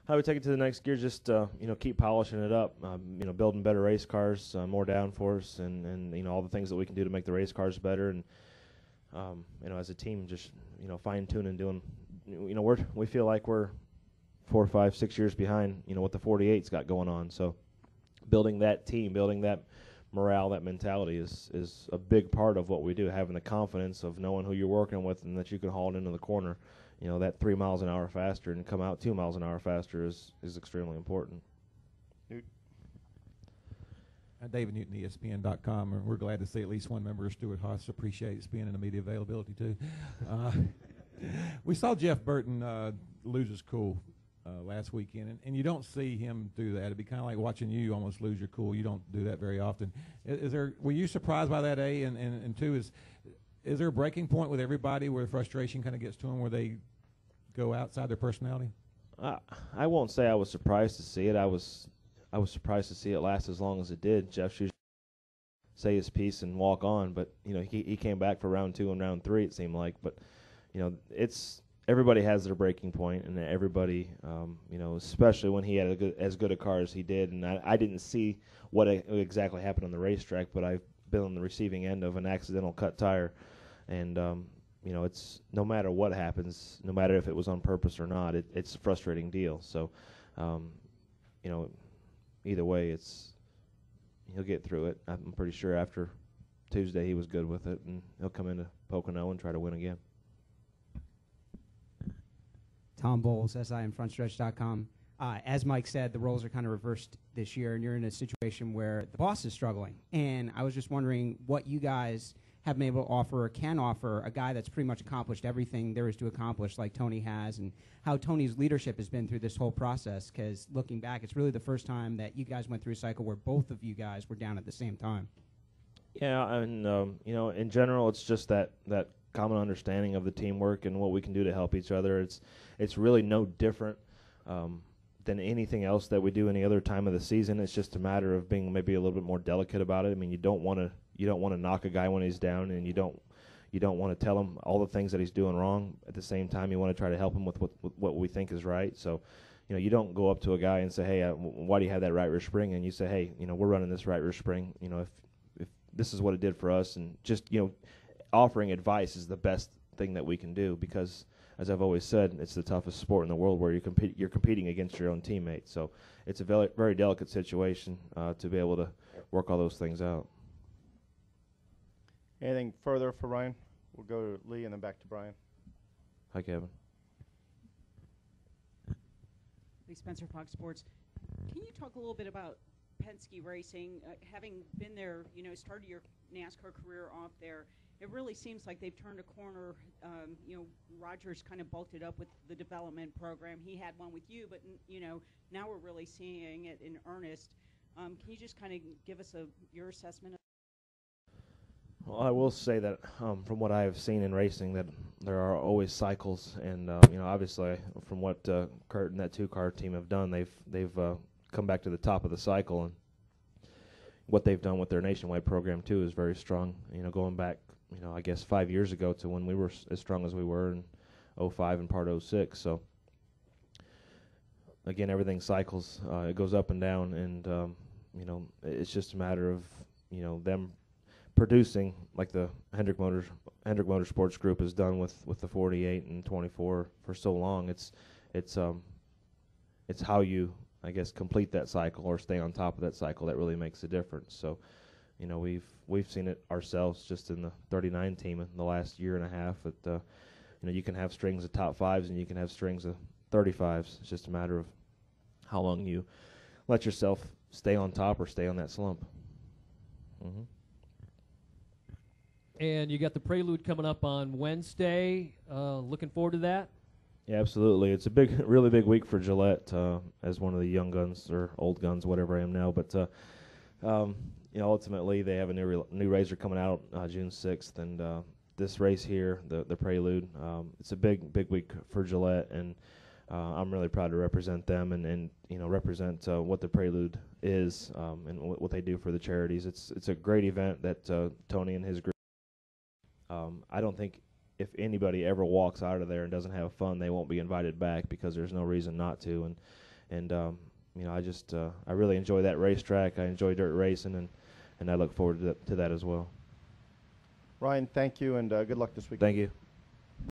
How we take it to the next gear, just keep polishing it up. Building better race cars, more downforce, and all the things that we can do to make the race cars better. And as a team, just fine tuning, doing. We feel like we're 4, 5, 6 years behind. What the 48's got going on. So building that team, building that morale, that mentality is a big part of what we do. Having the confidence of knowing who you're working with and that you can haul it into the corner. That 3 miles an hour faster and come out 2 miles an hour faster is extremely important. David Newton, ESPN.com, and we're glad to see at least one member of Stewart-Haas appreciates being in the media availability too. We saw Jeff Burton lose his cool last weekend, and you don't see him do that. It'd be kind of like watching you almost lose your cool. You don't do that very often. Were you surprised by that, A? And two, is there a breaking point with everybody where frustration kind of gets to them, where they go outside their personality? I won't say I was surprised to see it. I was surprised to see it last as long as it did. Jeff usually say his piece and walk on, but he came back for round 2 and round 3. It seemed like, but it's everybody has their breaking point, and everybody, especially when he had as good a car as he did. And I didn't see what exactly happened on the racetrack, but I've been on the receiving end of an accidental cut tire, and it's no matter what happens, no matter if it was on purpose or not, it's a frustrating deal. So, either way, he'll get through it. I'm pretty sure after Tuesday he was good with it, and he'll come into Pocono and try to win again. Tom Bowles, SIandFrontstretch.com. As Mike said, the roles are kind of reversed this year, and you're in a situation where the boss is struggling. And I was just wondering what you guys have been able to offer or can offer a guy that's pretty much accomplished everything there is to accomplish like Tony has, and how Tony's leadership has been through this whole process, because looking back, it's really the first time that you guys went through a cycle where both of you guys were down at the same time. Yeah, and, in general, it's just that common understanding of the teamwork and what we can do to help each other. It's really no different than anything else that we do any other time of the season. It's just a matter of being maybe a little bit more delicate about it. I mean, you don't want to knock a guy when he's down, and you don't want to tell him all the things that he's doing wrong. At the same time, you want to try to help him with what we think is right. So, you don't go up to a guy and say, hey, why do you have that right rear spring? And you say, hey, we're running this right rear spring. If this is what it did for us, and just offering advice is the best thing that we can do, because, as I've always said, it's the toughest sport in the world where you're competing against your own teammates. So it's a very, very delicate situation to be able to work all those things out. Anything further for Ryan? We'll go to Lee and then back to Brian. Hi, Kevin. Lee Spencer, Fox Sports. Can you talk a little bit about Penske Racing? Having been there, started your NASCAR career off there, it really seems like they've turned a corner. Rogers kind of bulked it up with the development program. He had one with you, but now we're really seeing it in earnest. Can you just kind of give us your assessment? Well, I will say that from what I have seen in racing, that there are always cycles, and obviously from what Kurt and that 2-car team have done, they've come back to the top of the cycle, and what they've done with their nationwide program too is very strong. Going back, I guess 5 years ago to when we were as strong as we were in 05 and part of 06. So again, everything cycles. It goes up and down, and it's just a matter of them producing like the Hendrick Motorsports Group has done with the 48 and 24 for so long. It's how you, I guess, complete that cycle or stay on top of that cycle that really makes a difference. So, we've seen it ourselves just in the 39 team in the last year and a half. That you can have strings of top 5s and you can have strings of 35s. It's just a matter of how long you let yourself stay on top or stay on that slump. Mm-hmm. And you got the Prelude coming up on Wednesday. Looking forward to that? Yeah, absolutely. It's a really big week for Gillette as one of the young guns or old guns, whatever I am now. But ultimately they have a new razor coming out June 6th, and this race here, the Prelude, it's a big week for Gillette, and I'm really proud to represent them and represent what the Prelude is and what they do for the charities. It's a great event that Tony and his group. I don't think if anybody ever walks out of there and doesn't have fun, they won't be invited back, because there's no reason not to. and you know, I really enjoy that racetrack. I enjoy dirt racing, and I look forward to that as well. Ryan, thank you, and good luck this weekend. Thank you.